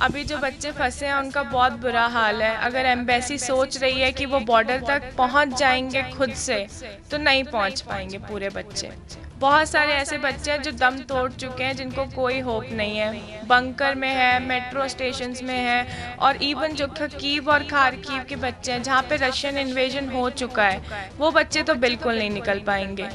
अभी जो बच्चे फंसे हैं उनका बहुत बुरा हाल है। अगर एम्बेसी सोच रही है कि वो बॉर्डर तक पहुंच जाएंगे खुद से, तो नहीं पहुंच पाएंगे पूरे बच्चे। बहुत सारे ऐसे बच्चे हैं जो दम तोड़ चुके हैं, जिनको कोई होप नहीं है, बंकर में है, मेट्रो स्टेशंस में है। और इवन जो खकीव और खारकीव के बच्चे हैं जहाँ पे रशियन इन्वेजन हो चुका है, वो बच्चे तो बिल्कुल नहीं निकल पाएंगे।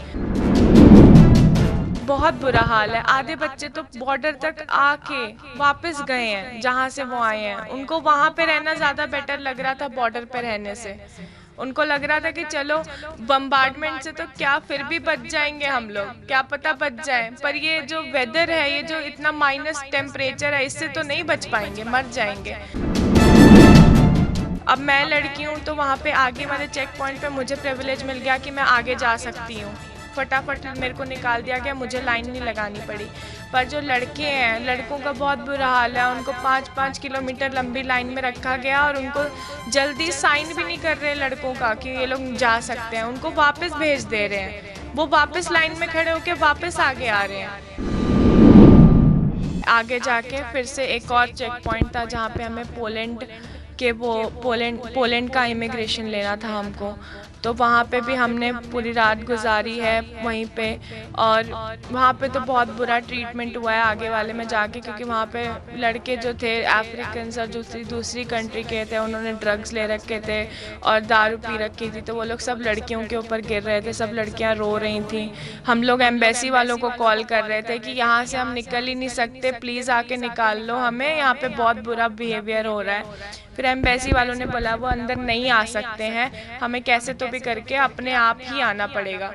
बहुत बुरा हाल है। आधे बच्चे तो बॉर्डर तक आके वापस गए हैं जहां से वो आए हैं। उनको वहां पे रहना ज्यादा बेटर लग रहा था बॉर्डर पे रहने से। उनको लग रहा था कि चलो बम्बार्डमेंट से तो क्या फिर भी बच जाएंगे हम लोग, क्या पता बच जाए, पर ये जो वेदर है, ये जो इतना माइनस टेम्परेचर है, इससे तो नहीं बच पाएंगे, मर जाएंगे। अब मैं लड़की हूँ तो वहाँ पे आगे वाले चेक पॉइंट पे मुझे प्रिविलेज मिल गया कि मैं आगे जा सकती हूँ। फटाफट मेरे को निकाल दिया गया, मुझे लाइन नहीं लगानी पड़ी। पर जो लड़के हैं, लड़कों का बहुत बुरा हाल है। उनको 5-5 किलोमीटर लंबी लाइन में रखा गया और उनको जल्दी साइन भी नहीं कर रहे लड़कों का कि ये लोग जा सकते हैं। उनको वापस भेज दे रहे हैं। वो वापस लाइन में खड़े होकर वापस आगे आ रहे हैं। आगे जाके फिर से एक और चेक पॉइंट था जहाँ पे हमें पोलैंड के वो पोलैंड का इमिग्रेशन लेना था हमको। तो वहाँ पे भी हमने पूरी रात गुजारी है वहीं पे। और वहाँ पे तो बहुत बुरा ट्रीटमेंट हुआ है आगे वाले में जाके, क्योंकि वहाँ पे लड़के जो थे अफ्रीकन और दूसरी कंट्री के थे, उन्होंने ड्रग्स ले रखे थे और दारू पी रखी थी। तो वो लोग सब लड़कियों के ऊपर गिर रहे थे, सब लड़कियाँ रो रही थी। हम लोग एम्बेसी वालों को कॉल कर रहे थे कि यहाँ से हम निकल ही नहीं सकते, प्लीज़ आके निकाल लो हमें, यहाँ पे बहुत बुरा बिहेवियर हो रहा है। फिर एम्बेसी वालों ने बोला वो अंदर नहीं आ सकते हैं, हमें कैसे तो भी करके अपने आप ही आना पड़ेगा।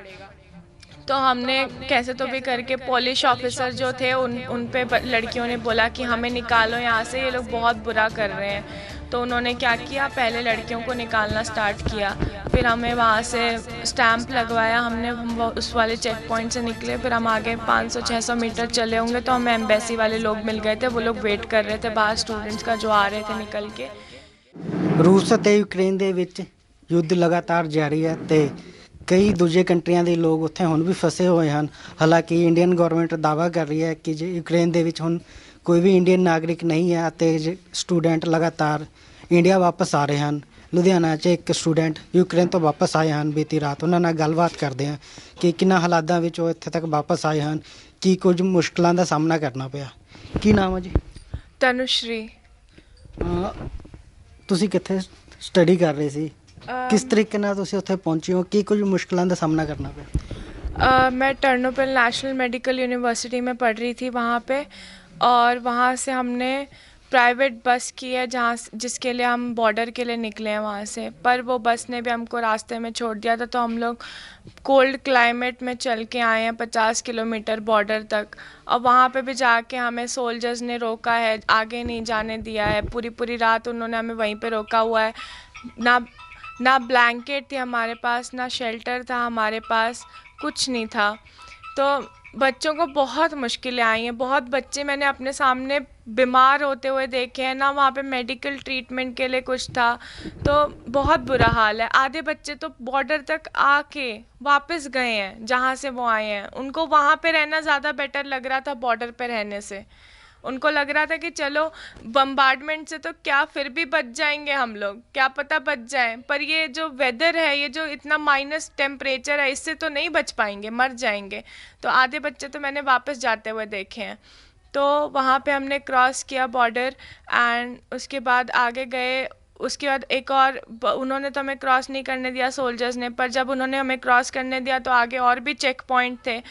तो हमने कैसे तो भी करके पुलिस ऑफिसर जो थे उन पे लड़कियों ने बोला कि हमें निकालो यहाँ से, ये लोग बहुत बुरा कर रहे हैं। तो उन्होंने क्या किया, पहले लड़कियों को निकालना स्टार्ट किया। फिर हमें वहाँ से स्टैंप लगवाया हमने, हम उस वाले चेक पॉइंट से निकले। फिर हम आगे 500-600 मीटर चले होंगे तो हमें एम्बेसी वाले लोग मिल गए थे। वो लोग वेट कर रहे थे बाहर स्टूडेंट्स का जो आ रहे थे निकल के। रूस ਅਤੇ ਯੂਕਰੇਨ ਦੇ ਵਿੱਚ ਯੁੱਧ ਲਗਾਤਾਰ ਜਾਰੀ ਹੈ ਤੇ ਕਈ ਦੂਜੇ ਕੰਟਰੀਆਂ ਦੇ ਲੋਕ ਉੱਥੇ ਹੁਣ ਵੀ ਫਸੇ ਹੋਏ ਹਨ। ਹਾਲਾਂਕਿ ਇੰਡੀਅਨ ਗਵਰਨਮੈਂਟ ਦਾਅਵਾ ਕਰ ਰਹੀ ਹੈ ਕਿ ਜੇ ਯੂਕਰੇਨ ਦੇ ਵਿੱਚ ਹੁਣ ਕੋਈ ਵੀ ਇੰਡੀਅਨ ਨਾਗਰਿਕ ਨਹੀਂ ਹੈ ਅਤੇ ਸਟੂਡੈਂਟ ਲਗਾਤਾਰ ਇੰਡੀਆ ਵਾਪਸ ਆ ਰਹੇ ਹਨ। ਲੁਧਿਆਣਾ 'ਚ ਇੱਕ ਸਟੂਡੈਂਟ ਯੂਕਰੇਨ ਤੋਂ ਵਾਪਸ ਆਏ ਹਨ ਬੀਤੀ ਰਾਤ। ਉਹਨਾਂ ਨਾਲ ਗੱਲਬਾਤ ਕਰਦੇ ਹਾਂ ਕਿ ਕਿੰਨਾ ਹਾਲਾਤਾਂ ਵਿੱਚ ਉਹ ਇੱਥੇ ਤੱਕ ਵਾਪਸ ਆਏ ਹਨ, ਕੀ ਕੁਝ ਮੁਸ਼ਕਲਾਂ ਦਾ ਸਾਹਮਣਾ ਕਰਨਾ ਪਿਆ। ਕੀ ਨਾਮ ਹੈ ਜੀ? ਤਨੁਸ਼੍ਰੀ। ਤੁਸੀਂ ਕਿੱਥੇ स्टडी कर रहे सी? किस तरीके ਨਾਲ ਤੁਸੀਂ ਉੱਥੇ ਪਹੁੰਚੇ ਹੋ, ਕੀ ਕੁਝ ਮੁਸ਼ਕਲਾਂ ਦਾ ਸਾਹਮਣਾ करना पिया? मैं टर्नोपिल नेशनल मेडिकल यूनिवर्सिटी में पढ़ रही थी वहाँ पे। और वहाँ से हमने प्राइवेट बस की है जिसके लिए हम बॉर्डर के लिए निकले हैं वहाँ से। पर वो बस ने भी हमको रास्ते में छोड़ दिया था। तो हम लोग कोल्ड क्लाइमेट में चल के आए हैं 50 किलोमीटर बॉर्डर तक। और वहाँ पे भी जाके हमें सोल्जर्स ने रोका है, आगे नहीं जाने दिया है। पूरी रात उन्होंने हमें वहीं पे रोका हुआ है। ना ब्लैंकेट थी हमारे पास, ना शेल्टर था हमारे पास, कुछ नहीं था। तो बच्चों को बहुत मुश्किलें आई हैं। बहुत बच्चे मैंने अपने सामने बीमार होते हुए देखे हैं, ना वहाँ पे मेडिकल ट्रीटमेंट के लिए कुछ था। तो बहुत बुरा हाल है। आधे बच्चे तो बॉर्डर तक आके वापस गए हैं जहाँ से वो आए हैं। उनको वहाँ पे रहना ज़्यादा बेटर लग रहा था बॉर्डर पे रहने से। उनको लग रहा था कि चलो बम्बार्डमेंट से तो क्या फिर भी बच जाएंगे हम लोग, क्या पता बच जाए, पर ये जो वेदर है, ये जो इतना माइनस टेम्परेचर है, इससे तो नहीं बच पाएंगे, मर जाएंगे। तो आधे बच्चे तो मैंने वापस जाते हुए देखे हैं। तो वहाँ पे हमने क्रॉस किया बॉर्डर एंड उसके बाद आगे गए। उसके बाद एक और उन्होंने तो हमें क्रॉस नहीं करने दिया सोल्जर्स ने, पर जब उन्होंने हमें क्रॉस करने दिया तो आगे और भी चेक पॉइंट थे।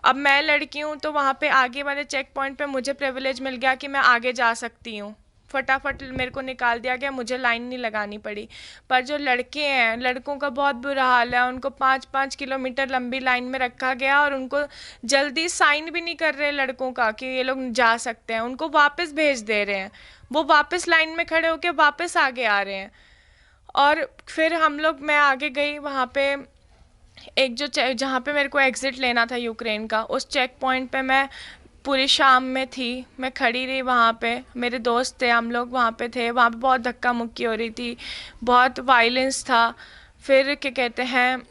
अब मैं लड़की हूँ तो वहाँ पे आगे वाले चेक पॉइंट पे मुझे प्रिविलेज मिल गया कि मैं आगे जा सकती हूँ। फटाफट मेरे को निकाल दिया गया, मुझे लाइन नहीं लगानी पड़ी। पर जो लड़के हैं, लड़कों का बहुत बुरा हाल है। उनको 5-5 किलोमीटर लंबी लाइन में रखा गया और उनको जल्दी साइन भी नहीं कर रहे लड़कों का कि ये लोग जा सकते हैं। उनको वापस भेज दे रहे हैं। वो वापस लाइन में खड़े होकर वापस आगे आ रहे हैं। और फिर मैं आगे गई वहाँ पे एक जहाँ पे मेरे को एग्ज़िट लेना था यूक्रेन का, उस चेक पॉइंट पे मैं पूरी शाम में थी। मैं खड़ी रही वहाँ पे, मेरे दोस्त थे, हम लोग वहाँ पे थे। वहाँ पे बहुत धक्का मुक्की हो रही थी, बहुत वायलेंस था। फिर क्या कहते हैं,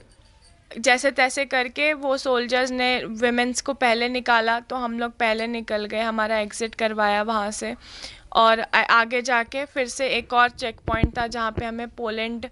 जैसे तैसे करके वो सोल्जर्स ने विमेंस को पहले निकाला तो हम लोग पहले निकल गए, हमारा एग्ज़िट करवाया वहाँ से। और आगे जाके फिर से एक और चेक पॉइंट था जहाँ पे हमें पोलैंड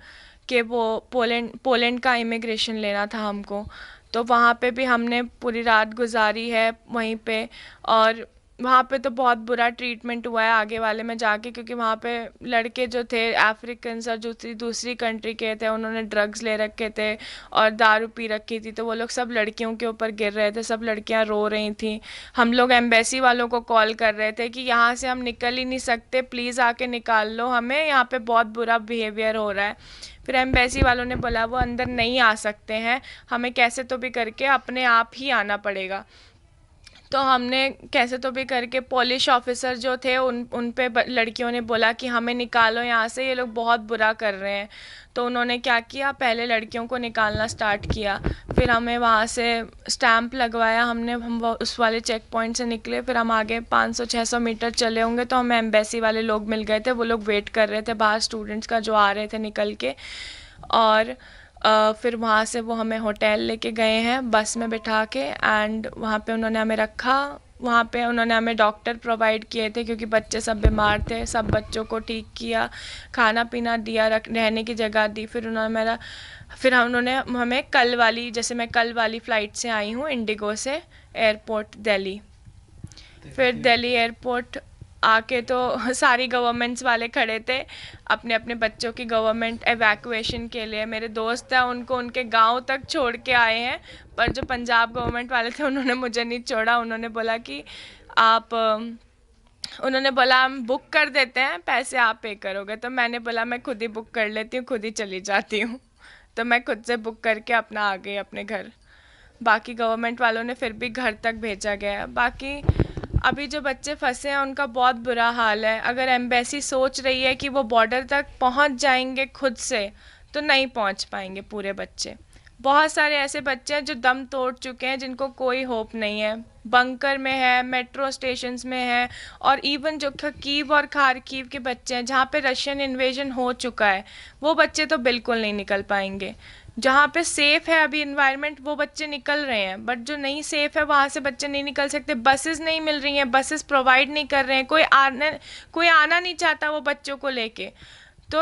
के वो पोलैंड का इमिग्रेशन लेना था हमको। तो वहाँ पे भी हमने पूरी रात गुजारी है वहीं पे। और वहाँ पे तो बहुत बुरा ट्रीटमेंट हुआ है आगे वाले में जाके, क्योंकि वहाँ पे लड़के जो थे अफ्रीकन और दूसरी दूसरी कंट्री के थे, उन्होंने ड्रग्स ले रखे थे और दारू पी रखी थी, तो वो लोग सब लड़कियों के ऊपर गिर रहे थे, सब लड़कियाँ रो रही थी। हम लोग एम्बेसी वालों को कॉल कर रहे थे कि यहाँ से हम निकल ही नहीं सकते, प्लीज़ आके निकाल लो हमें, यहाँ पे बहुत बुरा बिहेवियर हो रहा है। फिर एम्बेसी वालों ने बोला वो अंदर नहीं आ सकते हैं, हमें कैसे तो भी करके अपने आप ही आना पड़ेगा। तो हमने कैसे तो भी करके पुलिस ऑफिसर जो थे उन पे लड़कियों ने बोला कि हमें निकालो यहाँ से, ये लोग बहुत बुरा कर रहे हैं। तो उन्होंने क्या किया, पहले लड़कियों को निकालना स्टार्ट किया, फिर हमें वहाँ से स्टैंप लगवाया हमने, उस वाले चेक पॉइंट से निकले, फिर हम आगे 500-600 मीटर चले होंगे तो हमें एम्बेसी वाले लोग मिल गए थे, वो लोग वेट कर रहे थे बाहर स्टूडेंट्स का जो आ रहे थे निकल के। और फिर वहाँ से वो हमें होटल लेके गए हैं बस में बिठा के, एंड वहाँ पे उन्होंने हमें रखा। वहाँ पे उन्होंने हमें डॉक्टर प्रोवाइड किए थे क्योंकि बच्चे सब बीमार थे, सब बच्चों को ठीक किया, खाना पीना दिया, रहने की जगह दी। फिर उन्होंने हमें कल वाली, जैसे मैं कल वाली फ़्लाइट से आई हूँ इंडिगो से एयरपोर्ट दिल्ली, फिर दिल्ली एयरपोर्ट आके तो सारी गवर्नमेंट्स वाले खड़े थे अपने अपने बच्चों की गवर्नमेंट एवैक्यूएशन के लिए। मेरे दोस्त हैं उनको उनके गांव तक छोड़ के आए हैं, पर जो पंजाब गवर्नमेंट वाले थे उन्होंने मुझे नहीं छोड़ा। उन्होंने बोला कि आप उन्होंने बोला हम बुक कर देते हैं, पैसे आप पे करोगे। तो मैंने बोला मैं खुद ही बुक कर लेती हूँ, खुद ही चली जाती हूँ। तो मैं खुद से बुक करके अपना आ गई अपने घर। बाकी गवर्नमेंट वालों ने फिर भी घर तक भेजा गया है। बाकी अभी जो बच्चे फंसे हैं उनका बहुत बुरा हाल है। अगर एम्बेसी सोच रही है कि वो बॉर्डर तक पहुंच जाएंगे खुद से, तो नहीं पहुंच पाएंगे पूरे बच्चे। बहुत सारे ऐसे बच्चे हैं जो दम तोड़ चुके हैं, जिनको कोई होप नहीं है, बंकर में है, मेट्रो स्टेशंस में है। और इवन जो खकीव और खारकीव के बच्चे हैं जहाँ पे रशियन इन्वेजन हो चुका है, वो बच्चे तो बिल्कुल नहीं निकल पाएंगे। जहाँ पे सेफ़ है अभी इन्वायरमेंट वो बच्चे निकल रहे हैं, बट जो नहीं सेफ़ है वहाँ से बच्चे नहीं निकल सकते। बसेस नहीं मिल रही हैं, बसेस प्रोवाइड नहीं कर रहे हैं, कोई आना नहीं चाहता वो बच्चों को लेके। तो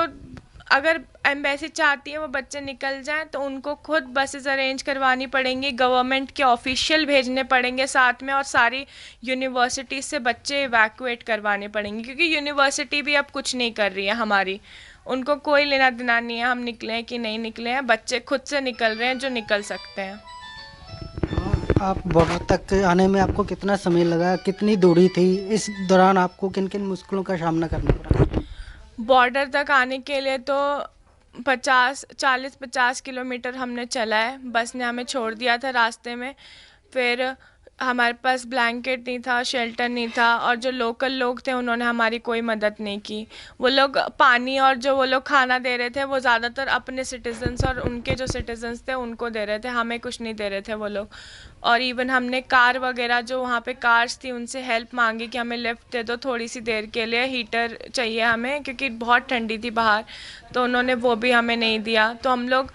अगर एम्बेसी चाहती है वो बच्चे निकल जाएं तो उनको खुद बसेस अरेंज करवानी पड़ेंगी, गवर्नमेंट के ऑफिशियल भेजने पड़ेंगे साथ में, और सारी यूनिवर्सिटी से बच्चे इवैक्यूएट करवाने पड़ेंगे, क्योंकि यूनिवर्सिटी भी अब कुछ नहीं कर रही है हमारी, उनको कोई लेना देना नहीं है हम निकले हैं कि नहीं निकले हैं, बच्चे खुद से निकल रहे हैं जो निकल सकते हैं। आप बॉर्डर तक आने में आपको कितना समय लगा, कितनी दूरी थी, इस दौरान आपको किन किन मुश्किलों का सामना करना पड़ा? बॉर्डर तक आने के लिए तो 40-50 किलोमीटर हमने चला है, बस ने हमें छोड़ दिया था रास्ते में। फिर हमारे पास ब्लैंकेट नहीं था, शेल्टर नहीं था, और जो लोकल लोग थे उन्होंने हमारी कोई मदद नहीं की। वो लोग पानी और जो वो लोग खाना दे रहे थे वो ज़्यादातर अपने सिटीजन्स और उनके जो सिटीजन्स थे उनको दे रहे थे, हमें कुछ नहीं दे रहे थे वो लोग। और इवन हमने कार वगैरह जो वहाँ पे कार्स थी उनसे हेल्प मांगी कि हमें लिफ्ट दे दो थोड़ी सी देर के लिए, हीटर चाहिए हमें क्योंकि बहुत ठंडी थी बाहर। तो उन्होंने वो भी हमें नहीं दिया। तो हम लोग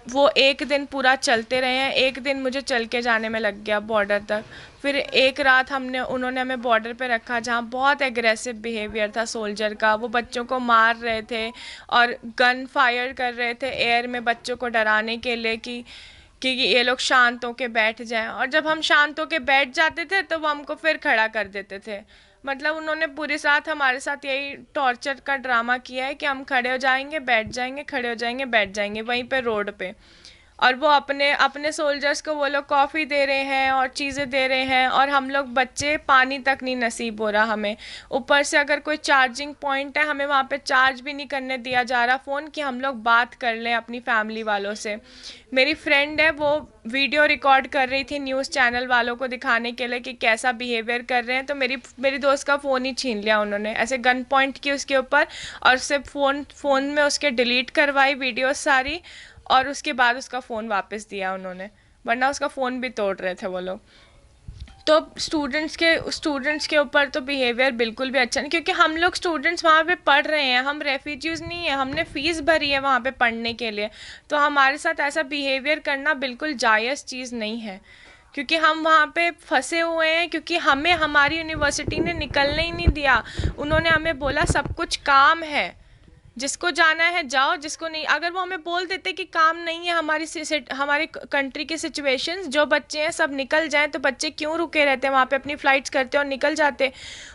वो एक दिन पूरा चलते रहे हैं। एक दिन मुझे चल के जाने में लग गया बॉर्डर तक। फिर एक रात उन्होंने हमें बॉर्डर पे रखा जहाँ बहुत एग्रेसिव बिहेवियर था सोल्जर का। वो बच्चों को मार रहे थे और गन फायर कर रहे थे एयर में बच्चों को डराने के लिए कि ये लोग शांत होके बैठ जाएं। और जब हम शांत होके बैठ जाते थे तो वो हमको फिर खड़ा कर देते थे। मतलब उन्होंने पूरी रात हमारे साथ यही टॉर्चर का ड्रामा किया है कि हम खड़े हो जाएंगे बैठ जाएंगे, खड़े हो जाएंगे बैठ जाएंगे वहीं पे रोड पे। और वो अपने अपने सोल्जर्स को वो लोग कॉफ़ी दे रहे हैं और चीज़ें दे रहे हैं, और हम लोग बच्चे पानी तक नहीं नसीब हो रहा हमें। ऊपर से अगर कोई चार्जिंग पॉइंट है हमें वहाँ पे चार्ज भी नहीं करने दिया जा रहा फ़ोन कि हम लोग बात कर लें अपनी फैमिली वालों से। मेरी फ्रेंड है वो वीडियो रिकॉर्ड कर रही थी न्यूज़ चैनल वालों को दिखाने के लिए कि कैसा बिहेवियर कर रहे हैं। तो मेरी दोस्त का फ़ोन ही छीन लिया उन्होंने, ऐसे गन पॉइंट की उसके ऊपर, और सिर्फ फ़ोन में उसके डिलीट करवाई वीडियो सारी, और उसके बाद उसका फ़ोन वापस दिया उन्होंने, वरना उसका फ़ोन भी तोड़ रहे थे वो लोग। तो स्टूडेंट्स के ऊपर तो बिहेवियर बिल्कुल भी अच्छा नहीं, क्योंकि हम लोग स्टूडेंट्स वहाँ पे पढ़ रहे हैं, हम रेफ्यूजीज़ नहीं है, हमने फ़ीस भरी है वहाँ पे पढ़ने के लिए। तो हमारे साथ ऐसा बिहेवियर करना बिल्कुल जायज़ चीज़ नहीं है, क्योंकि हम वहाँ पे फंसे हुए हैं, क्योंकि हमें हमारी यूनिवर्सिटी ने निकलने ही नहीं दिया। उन्होंने हमें बोला सब कुछ काम है, जिसको जाना है जाओ, जिसको नहीं। अगर वो हमें बोल देते कि काम नहीं है, हमारी कंट्री की सिचुएशंस, जो बच्चे हैं सब निकल जाएं, तो बच्चे क्यों रुके रहते हैं वहाँ पे, अपनी फ़्लाइट्स करते और निकल जाते।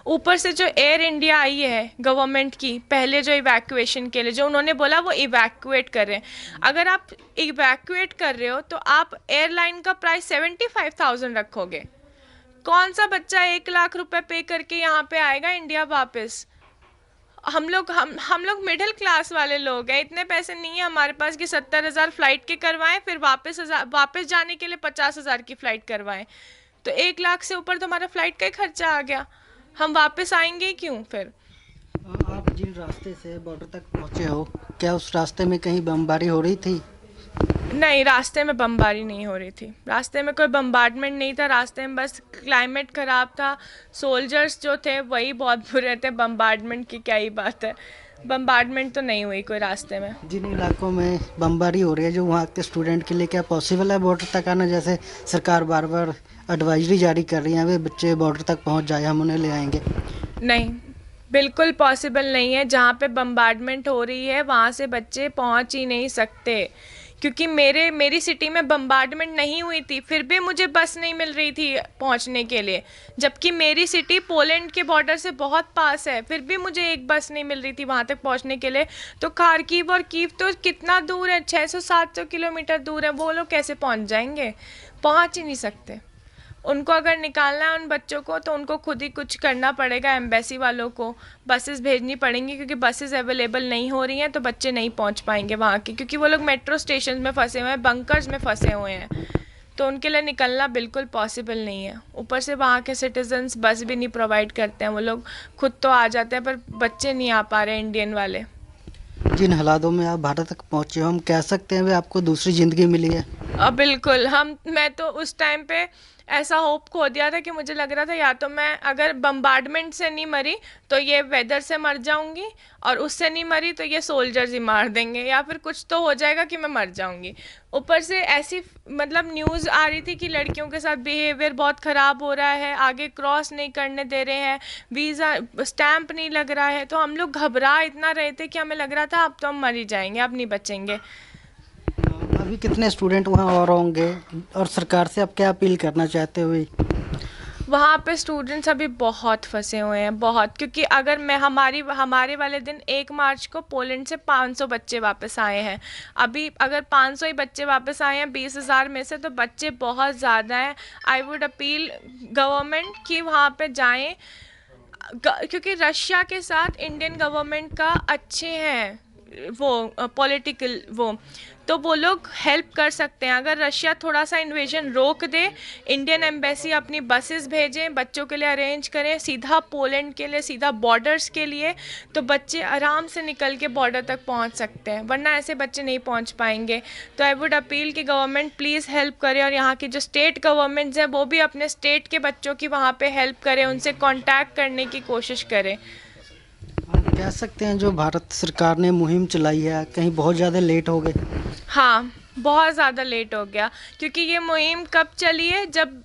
ऊपर से जो एयर इंडिया आई है गवर्नमेंट की, पहले जो इवैक्यूएशन के लिए जो उन्होंने बोला वो इवैक्यूएट कर रहे हैं। अगर आप इवैक्यूएट कर रहे हो तो आप एयरलाइन का प्राइस 75,000 रखोगे। कौन सा बच्चा 1 लाख रुपए पे करके यहाँ पे आएगा इंडिया वापस? हम लोग मिडिल क्लास वाले लोग हैं, इतने पैसे नहीं है हमारे पास कि 70,000 फ़्लाइट के करवाएं, फिर वापस जाने के लिए 50,000 की फ़्लाइट करवाएं। तो 1 लाख से ऊपर तो हमारा फ़्लाइट का ही खर्चा आ गया, हम वापस आएंगे ही क्यों फिर? आप जिन रास्ते से बॉर्डर तक पहुंचे हो, क्या उस रास्ते में कहीं बमबारी हो रही थी? नहीं, रास्ते में बमबारी नहीं हो रही थी, रास्ते में कोई बम्बार्डमेंट नहीं था। रास्ते में बस क्लाइमेट ख़राब था, सोल्जर्स जो थे वही बहुत बुरे थे, बम्बार्डमेंट की क्या ही बात है। बम्बार्डमेंट तो नहीं हुई कोई रास्ते में। जिन इलाकों में बमबारी हो रही है, जो वहाँ के स्टूडेंट के लिए क्या पॉसिबल है बॉर्डर तक आना? जैसे सरकार बार बार एडवाइजरी जारी कर रही है, वे बच्चे बॉर्डर तक पहुँच जाए, हम उन्हें ले आएंगे। नहीं, बिल्कुल पॉसिबल नहीं है। जहाँ पे बम्बार्डमेंट हो रही है वहाँ से बच्चे पहुँच ही नहीं सकते, क्योंकि मेरी सिटी में बम्बार्डमेंट नहीं हुई थी, फिर भी मुझे बस नहीं मिल रही थी पहुँचने के लिए। जबकि मेरी सिटी पोलैंड के बॉर्डर से बहुत पास है, फिर भी मुझे एक बस नहीं मिल रही थी वहाँ तक पहुँचने के लिए। तो खार्किव और कीव तो कितना दूर है, 600-700 किलोमीटर दूर है, वो लोग कैसे पहुँच जाएंगे? पहुँच ही नहीं सकते। उनको अगर निकालना है उन बच्चों को, तो उनको खुद ही कुछ करना पड़ेगा, एम्बेसी वालों को बसेस भेजनी पड़ेंगी, क्योंकि बसेस अवेलेबल नहीं हो रही हैं, तो बच्चे नहीं पहुंच पाएंगे वहाँ के, क्योंकि वो लोग मेट्रो स्टेशन में फंसे हुए हैं, बंकर्स में फंसे हुए हैं, तो उनके लिए निकलना बिल्कुल पॉसिबल नहीं है। ऊपर से वहाँ के सिटीजन्स बस भी नहीं प्रोवाइड करते हैं, वो लोग खुद तो आ जाते हैं, पर बच्चे नहीं आ पा रहे हैं, इंडियन वाले। जिन हालातों में आप भारत तक पहुँचे हो, हम कह सकते हैं वे आपको दूसरी ज़िंदगी मिली है? बिल्कुल। मैं तो उस टाइम पे ऐसा होप खो दिया था कि मुझे लग रहा था या तो मैं अगर बम्बार्डमेंट से नहीं मरी तो ये वेदर से मर जाऊंगी, और उससे नहीं मरी तो ये सोल्जर्स ही मार देंगे, या फिर कुछ तो हो जाएगा कि मैं मर जाऊंगी। ऊपर से ऐसी मतलब न्यूज़ आ रही थी कि लड़कियों के साथ बिहेवियर बहुत ख़राब हो रहा है, आगे क्रॉस नहीं करने दे रहे हैं, वीज़ा स्टैंप नहीं लग रहा है, तो हम लोग घबरा इतना रहे थे कि हमें लग रहा था अब तो हम मर ही जाएंगे, अब नहीं बचेंगे। अभी कितने स्टूडेंट वहाँ और होंगे, और सरकार से आप क्या अपील करना चाहते हो? वहाँ पे स्टूडेंट्स अभी बहुत फंसे हुए हैं, बहुत, क्योंकि अगर मैं हमारे वाले दिन 1 मार्च को पोलैंड से 500 बच्चे वापस आए हैं। अभी अगर 500 ही बच्चे वापस आए हैं 20,000 में से, तो बच्चे बहुत ज़्यादा हैं। आई वुड अपील गवर्नमेंट कि वहाँ पे जाएं, क्योंकि रशिया के साथ इंडियन गवर्नमेंट का अच्छे हैं वो पॉलिटिकल वो, तो वो लोग हेल्प कर सकते हैं। अगर रशिया थोड़ा सा इन्वेजन रोक दे, इंडियन एम्बेसी अपनी बसेस भेजें, बच्चों के लिए अरेंज करें सीधा पोलैंड के लिए, सीधा बॉर्डर्स के लिए, तो बच्चे आराम से निकल के बॉर्डर तक पहुंच सकते हैं, वरना ऐसे बच्चे नहीं पहुंच पाएंगे। तो आई वुड अपील कि गवर्नमेंट प्लीज़ हेल्प करे, और यहाँ की जो स्टेट गवर्नमेंट्स हैं वो भी अपने स्टेट के बच्चों की वहाँ पे हेल्प करें, उनसे कॉन्टैक्ट करने की कोशिश करें। हम कह सकते हैं जो भारत सरकार ने मुहिम चलाई है, कहीं बहुत ज़्यादा लेट हो गए? हाँ, बहुत ज़्यादा लेट हो गया, क्योंकि ये मुहिम कब चली है, जब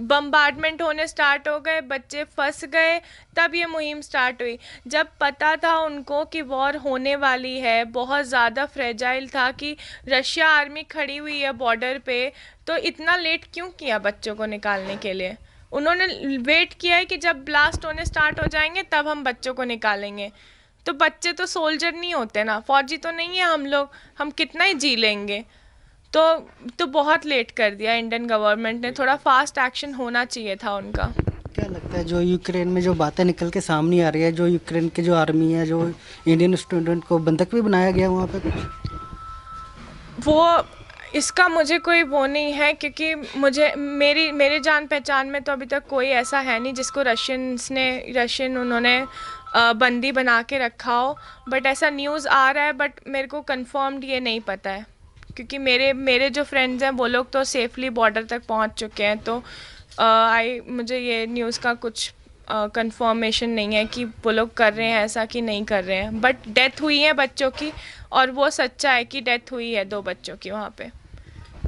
बम्बार्डमेंट होने स्टार्ट हो गए, बच्चे फंस गए, तब ये मुहिम स्टार्ट हुई। जब पता था उनको कि वॉर होने वाली है, बहुत ज़्यादा फ्रेजाइल था कि रशिया आर्मी खड़ी हुई है बॉर्डर पे, तो इतना लेट क्यों किया बच्चों को निकालने के लिए? उन्होंने वेट किया है कि जब ब्लास्ट होने स्टार्ट हो जाएंगे तब हम बच्चों को निकालेंगे। तो बच्चे तो सोल्जर नहीं होते ना, फौजी तो नहीं है हम लोग, हम कितना ही जी लेंगे। तो बहुत लेट कर दिया इंडियन गवर्नमेंट ने, थोड़ा फास्ट एक्शन होना चाहिए था उनका। क्या लगता है जो यूक्रेन में जो बातें निकल के सामने आ रही है, जो यूक्रेन की जो आर्मी है, जो इंडियन स्टूडेंट को बंधक भी बनाया गया वहाँ पे कुछ? वो इसका मुझे कोई वो नहीं है, क्योंकि मेरे जान पहचान में तो अभी तक कोई ऐसा है नहीं जिसको रशियन उन्होंने बंदी बना के रखा हो। बट ऐसा न्यूज़ आ रहा है, बट मेरे को कंफर्म्ड ये नहीं पता है, क्योंकि मेरे जो फ्रेंड्स हैं वो लोग तो सेफली बॉर्डर तक पहुंच चुके हैं। तो मुझे ये न्यूज़ का कुछ कंफर्मेशन नहीं है कि वो लोग कर रहे हैं ऐसा कि नहीं कर रहे हैं। बट डेथ हुई है बच्चों की, और वो सच्चा है कि डेथ हुई है 2 बच्चों की वहाँ पे।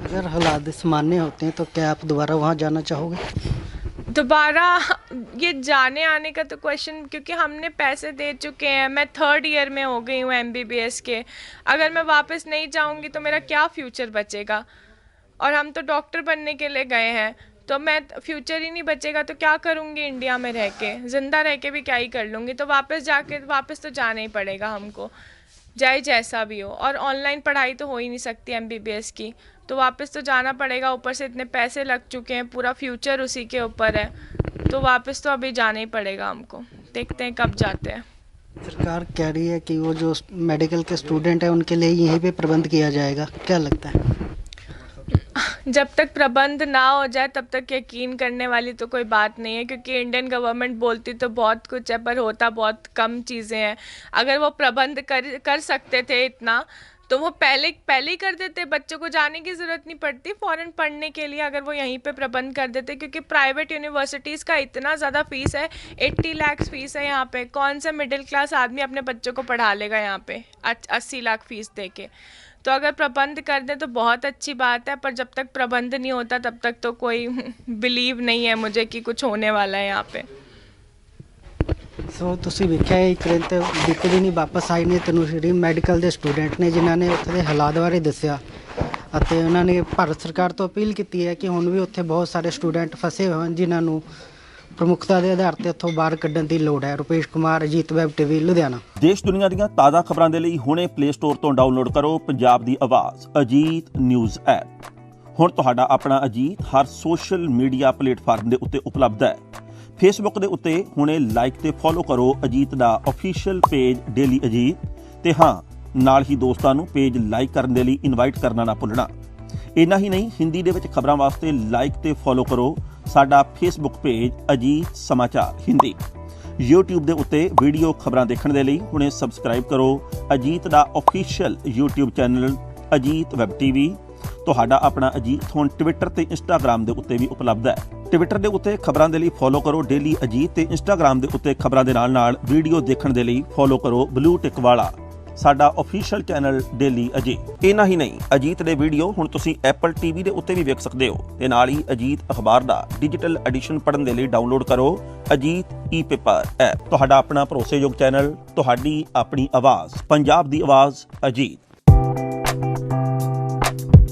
अगर हालात सामान्य होते हैं तो क्या आप दोबारा वहाँ जाना चाहोगे? दोबारा ये जाने आने का तो क्वेश्चन, क्योंकि हमने पैसे दे चुके हैं। मैं 3rd ईयर में हो गई हूँ MBBS के। अगर मैं वापस नहीं जाऊँगी तो मेरा क्या फ्यूचर बचेगा? और हम तो डॉक्टर बनने के लिए गए हैं, तो मैं फ्यूचर ही नहीं बचेगा तो क्या करूँगी? इंडिया में रह के, ज़िंदा रह के भी क्या ही कर लूँगी? तो वापस तो जाना ही पड़ेगा हमको, चाहे जैसा भी हो। और ऑनलाइन पढ़ाई तो हो ही नहीं सकती MBBS की, तो वापस तो जाना पड़ेगा। ऊपर से इतने पैसे लग चुके हैं, पूरा फ्यूचर उसी के ऊपर है, तो वापस तो अभी जाना ही पड़ेगा हमको। देखते हैं कब जाते हैं। सरकार कह रही है कि वो जो मेडिकल के स्टूडेंट हैं उनके लिए यहीं पे प्रबंध किया जाएगा, क्या लगता है? जब तक प्रबंध ना हो जाए तब तक यकीन करने वाली तो कोई बात नहीं है, क्योंकि इंडियन गवर्नमेंट बोलती तो बहुत कुछ है पर होता बहुत कम चीज़ें हैं। अगर वो प्रबंध कर सकते थे इतना, तो वो पहले ही कर देते। बच्चों को जाने की ज़रूरत नहीं पड़ती फ़ॉरेन पढ़ने के लिए, अगर वो यहीं पे प्रबंध कर देते। क्योंकि प्राइवेट यूनिवर्सिटीज़ का इतना ज़्यादा फ़ीस है, 80 लाख फ़ीस है यहाँ पे। कौन सा मिडिल क्लास आदमी अपने बच्चों को पढ़ा लेगा यहाँ पे 80 लाख फ़ीस दे के? तो अगर प्रबंध कर दें तो बहुत अच्छी बात है, पर जब तक प्रबंध नहीं होता तब तक तो कोई बिलीव नहीं है मुझे कि कुछ होने वाला है यहाँ पे। ਸੋ ਤੁਸੀਂ ਵੇਖਿਆ ਯੂਕਰੇਨ ਤੇ ਬੀਤੇ ਦਿਨ ਹੀ ਵਾਪਸ ਆਏ ਨੇ ਤਨੁਸ਼ਰੀ ਮੈਡੀਕਲ ਦੇ ਸਟੂਡੈਂਟ ਨੇ, ਜਿਨ੍ਹਾਂ ਨੇ ਉੱਥੇ ਦੇ ਹਾਲਾਤ ਬਾਰੇ ਦੱਸਿਆ ਅਤੇ ਉਹਨਾਂ ਨੇ ਭਾਰਤ ਸਰਕਾਰ ਤੋਂ ਅਪੀਲ ਕੀਤੀ ਹੈ ਕਿ ਹੁਣ ਵੀ ਉੱਥੇ ਬਹੁਤ ਸਾਰੇ ਸਟੂਡੈਂਟ ਫਸੇ ਹੋਏ ਹਨ, ਜਿਨ੍ਹਾਂ ਨੂੰ ਪ੍ਰਮੁੱਖਤਾ ਦੇ ਆਧਾਰ ਤੇ ਉੱਥੋਂ ਬਾਹਰ ਕੱਢਣ ਦੀ ਲੋੜ ਹੈ। ਰੁਪੇਸ਼ ਕੁਮਾਰ, ਅਜੀਤ ਵੈਬ TV, ਲੁਧਿਆਣਾ। ਦੇਸ਼ ਦੁਨੀਆ ਦੀਆਂ ਤਾਜ਼ਾ ਖਬਰਾਂ ਦੇ ਲਈ ਹੁਣੇ ਪਲੇ ਸਟੋਰ ਤੋਂ ਡਾਊਨਲੋਡ ਕਰੋ ਪੰਜਾਬ ਦੀ ਆਵਾਜ਼ ਅਜੀਤ ਨਿਊਜ਼ ਐਪ। ਹੁਣ ਤੁਹਾਡਾ ਆਪਣਾ ਅਜੀਤ ਹਰ ਸੋਸ਼ਲ ਮੀਡੀਆ ਪਲੇਟਫਾਰਮ ਦੇ ਉੱਤੇ ਉਪਲਬਧ ਹੈ। ਫੇਸਬੁੱਕ ਦੇ ਉੱਤੇ ਹੁਣੇ ਲਾਈਕ ਤੇ ਫੋਲੋ ਕਰੋ ਅਜੀਤ ਦਾ ਅਫੀਸ਼ੀਅਲ ਪੇਜ ਡੇਲੀ ਅਜੀਤ, ਤੇ ਹਾਂ ਨਾਲ ਹੀ ਦੋਸਤਾਂ ਨੂੰ ਪੇਜ ਲਾਈਕ ਕਰਨ ਦੇ ਲਈ ਇਨਵਾਈਟ ਕਰਨਾ ਨਾ ਭੁੱਲਣਾ। ਇੰਨਾ ਹੀ ਨਹੀਂ, ਹਿੰਦੀ ਦੇ ਵਿੱਚ ਖਬਰਾਂ ਵਾਸਤੇ ਲਾਈਕ ਤੇ ਫੋਲੋ ਕਰੋ ਸਾਡਾ ਫੇਸਬੁੱਕ ਪੇਜ ਅਜੀਤ ਸਮਾਚਾਰ ਹਿੰਦੀ। YouTube ਦੇ ਉੱਤੇ ਵੀਡੀਓ ਖਬਰਾਂ ਦੇਖਣ ਦੇ ਲਈ ਹੁਣੇ ਸਬਸਕ੍ਰਾਈਬ ਕਰੋ ਅਜੀਤ ਦਾ official YouTube channel Ajit web TV। ਤੁਹਾਡਾ ਆਪਣਾ ਅਜੀਤ ਹੁਣ ਟਵਿੱਟਰ ਤੇ ਇੰਸਟਾਗ੍ਰਾਮ ਦੇ ਉੱਤੇ ਵੀ ਉਪਲਬਧ ਹੈ। ਟਵਿੱਟਰ ਦੇ ਉੱਤੇ ਖਬਰਾਂ ਦੇ ਲਈ ਫੋਲੋ ਕਰੋ ਡੇਲੀ ਅਜੀਤ, ਤੇ ਇੰਸਟਾਗ੍ਰਾਮ ਦੇ ਉੱਤੇ ਖਬਰਾਂ ਦੇ ਨਾਲ ਵੀਡੀਓ ਦੇਖਣ ਦੇ ਲਈ ਫੋਲੋ ਕਰੋ ਬਲੂ ਟਿਕ ਵਾਲਾ ਸਾਡਾ ਅਫੀਸ਼ੀਅਲ ਚੈਨਲ ਡੇਲੀ ਅਜੀਤ। ਇੰਨਾ ਹੀ ਨਹੀਂ, ਅਜੀਤ ਦੇ ਵੀਡੀਓ ਹੁਣ ਤੁਸੀਂ Apple TV ਦੇ ਉੱਤੇ ਵੀ ਵੇਖ ਸਕਦੇ ਹੋ, ਤੇ ਨਾਲ ਹੀ ਅਜੀਤ ਅਖਬਾਰ ਦਾ ਡਿਜੀਟਲ ਐਡੀਸ਼ਨ ਪੜ੍ਹਨ ਦੇ ਲਈ ਡਾਊਨਲੋਡ ਕਰੋ ਅਜੀਤ ਈ-ਪੇਪਰ ਐਪ। ਤੁਹਾਡਾ ਆਪਣਾ ਭਰੋਸੇਯੋਗ ਚੈਨਲ, ਤੁਹਾਡੀ ਆਪਣੀ ਆਵਾਜ਼, ਪੰਜਾਬ ਦੀ ਆਵਾਜ਼ ਅਜੀਤ।